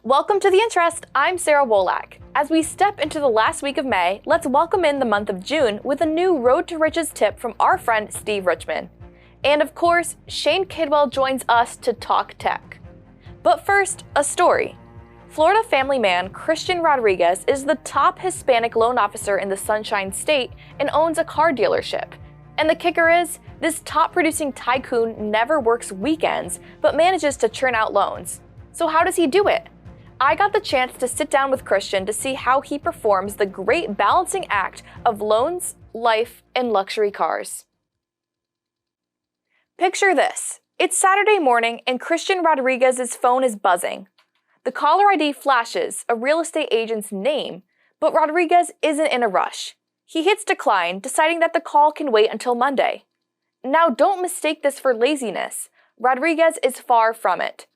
Welcome to The Interest. I'm Sarah Wolak. As we step into the last week of May, let's welcome in the month of June with a new Road to Riches tip from our friend Steve Richman. And of course, Shane Kidwell joins us to talk tech. But first, a story. Florida family man Christian Rodriguez is the top Hispanic loan officer in the Sunshine State and owns a car dealership. And the kicker is, this top-producing tycoon never works weekends, but manages to churn out loans. So how does he do it? I got the chance to sit down with Christian to see how he performs the great balancing act of loans, life, and luxury cars. Picture this. It's Saturday morning and Christian Rodriguez's phone is buzzing. The caller ID flashes a real estate agent's name, but Rodriguez isn't in a rush. He hits decline, deciding that the call can wait until Monday. Now don't mistake this for laziness. Rodriguez is far from it.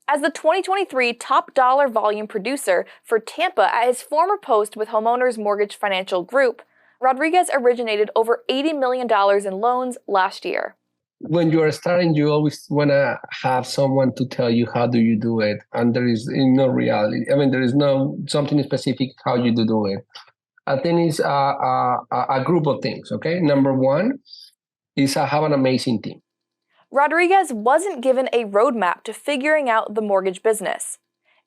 As the 2023 top dollar volume producer for Tampa at his former post with Homeowners Mortgage Financial Group, Rodriguez originated over $80 million in loans last year. When you are starting, you always want to have someone to tell you how do you do it, and there is no reality. I mean, there is no something specific how you do it. I think it's a group of things, okay? Number one is have an amazing team. Rodriguez wasn't given a roadmap to figuring out the mortgage business.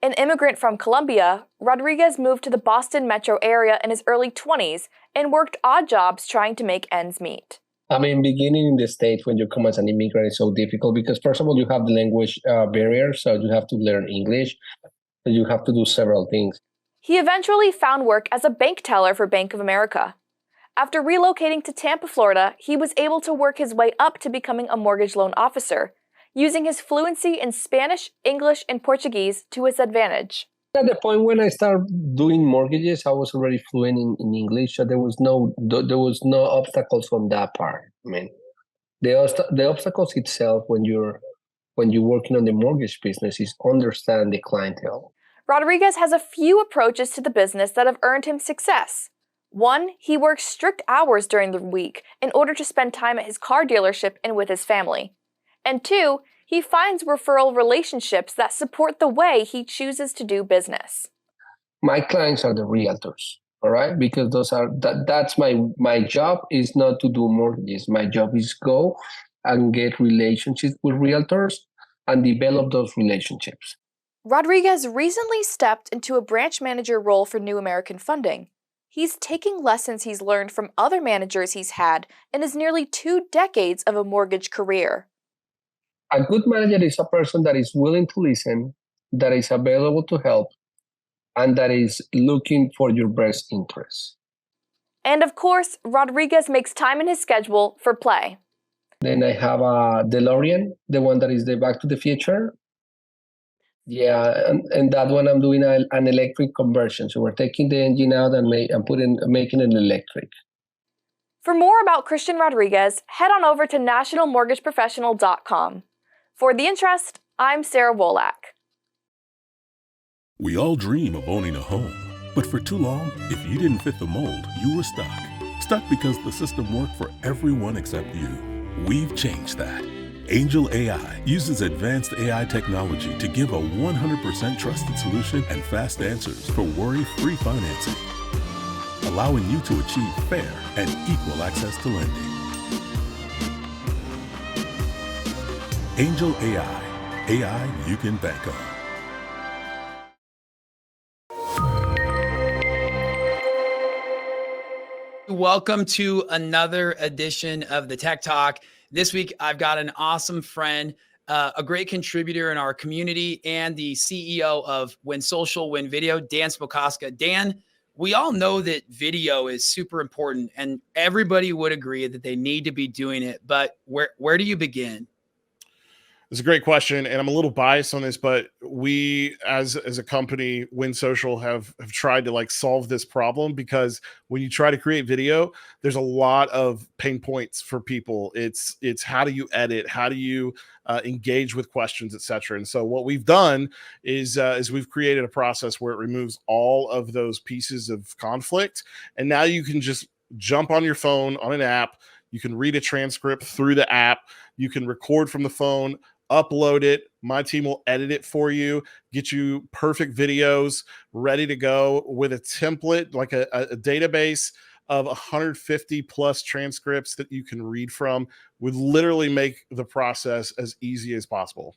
An immigrant from Colombia, Rodriguez moved to the Boston metro area in his early 20s and worked odd jobs trying to make ends meet. I mean, beginning in the States when you come as an immigrant is so difficult because, first of all, you have the language barrier, so you have to learn English, and you have to do several things. He eventually found work as a bank teller for Bank of America. After relocating to Tampa, Florida, he was able to work his way up to becoming a mortgage loan officer, using his fluency in Spanish, English, and Portuguese to his advantage. At the point when I started doing mortgages, I was already fluent in English, so there was no obstacles on that part. I mean, the obstacles itself when you're working on the mortgage business is understand the clientele. Rodriguez has a few approaches to the business that have earned him success. One, he works strict hours during the week in order to spend time at his car dealership and with his family. And two, he finds referral relationships that support the way he chooses to do business. My clients are the realtors, all right? Because that's my job is not to do mortgages. My job is go and get relationships with realtors and develop those relationships. Rodriguez recently stepped into a branch manager role for New American Funding. He's taking lessons he's learned from other managers he's had in his nearly 2 decades of a mortgage career. A good manager is a person that is willing to listen, that is available to help, and that is looking for your best interests. And of course, Rodriguez makes time in his schedule for play. Then I have a DeLorean, the one that is the Back to the Future. Yeah, and that one I'm doing an electric conversion. So we're taking the engine out and making it electric. For more about Christian Rodriguez, head on over to nationalmortgageprofessional.com. For The Interest, I'm Sarah Wolak. We all dream of owning a home, but for too long, if you didn't fit the mold, you were stuck. Stuck because the system worked for everyone except you. We've changed that. Angel AI uses advanced AI technology to give a 100% trusted solution and fast answers for worry-free financing, allowing you to achieve fair and equal access to lending. Angel AI, AI you can bank on. Welcome to another edition of the Tech Talk. This week, I've got an awesome friend, a great contributor in our community, and the CEO of When Social, When Video, Dan Spokoska. Dan, we all know that video is super important, and everybody would agree that they need to be doing it. But where do you begin? It's a great question, and I'm a little biased on this, but we, as a company, Win Social, have tried to solve this problem because when you try to create video, there's a lot of pain points for people. It's how do you edit, how do you engage with questions, etc. And so what we've done is we've created a process where it removes all of those pieces of conflict, and now you can just jump on your phone on an app. You can read a transcript through the app. You can record from the phone, upload it, My team will edit it for you, get you perfect videos ready to go with a template, like a database of 150 plus transcripts that you can read from. Would literally make the process as easy as possible.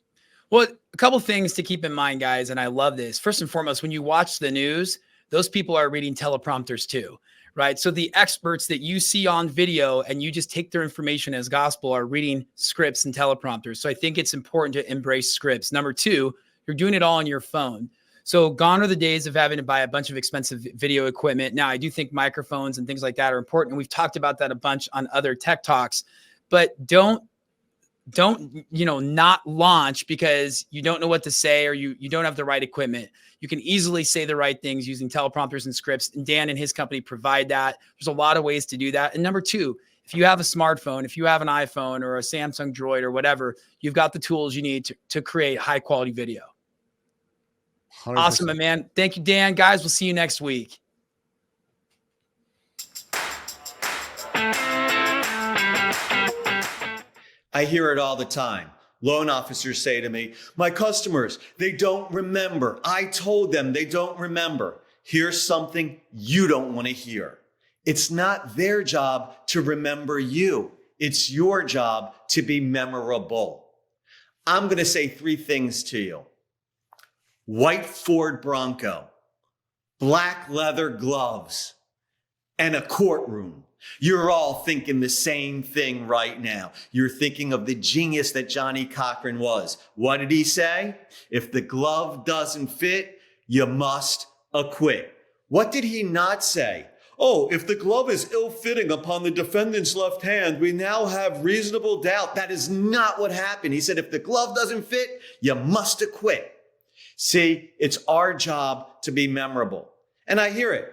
Well, a couple things to keep in mind, guys, and I love this. First and foremost, when you watch the news, those people are reading teleprompters too, right? So the experts that you see on video and you just take their information as gospel are reading scripts and teleprompters. So I think it's important to embrace scripts. Number two, you're doing it all on your phone. So gone are the days of having to buy a bunch of expensive video equipment. Now, I do think microphones and things like that are important. And we've talked about that a bunch on other tech talks, but don't not launch because you don't know what to say or you don't have the right equipment. You can easily say the right things using teleprompters and scripts, and Dan and his company provide that. There's a lot of ways to do that. And number two, if you have a smartphone, if you have an iPhone or a Samsung Droid or whatever, you've got the tools you need to create high quality video. 100%. Awesome, man. Thank you, Dan. Guys, we'll see you next week. I hear it all the time. Loan officers say to me, my customers, they don't remember. I told them they don't remember. Here's something you don't want to hear. It's not their job to remember you. It's your job to be memorable. I'm going to say three things to you. White Ford Bronco, black leather gloves, and a courtroom. You're all thinking the same thing right now. You're thinking of the genius that Johnny Cochran was. What did he say? If the glove doesn't fit, you must acquit. What did he not say? Oh, if the glove is ill-fitting upon the defendant's left hand, we now have reasonable doubt. That is not what happened. He said, if the glove doesn't fit, you must acquit. See, it's our job to be memorable. And I hear it.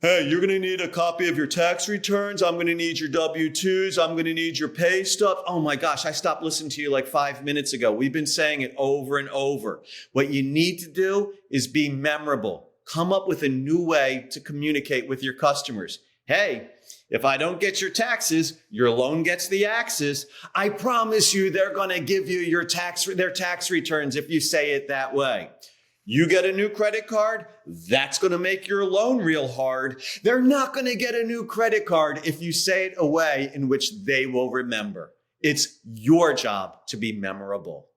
Hey, you're going to need a copy of your tax returns. I'm going to need your W-2s. I'm going to need your pay stub. Oh my gosh, I stopped listening to you like 5 minutes ago. We've been saying it over and over. What you need to do is be memorable. Come up with a new way to communicate with your customers. Hey, if I don't get your taxes, your loan gets the axes. I promise you they're going to give you their tax returns if you say it that way. You get a new credit card, that's going to make your loan real hard. They're not going to get a new credit card if you say it a way in which they will remember. It's your job to be memorable.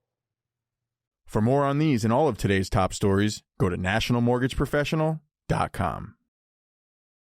For more on these and all of today's top stories, go to nationalmortgageprofessional.com.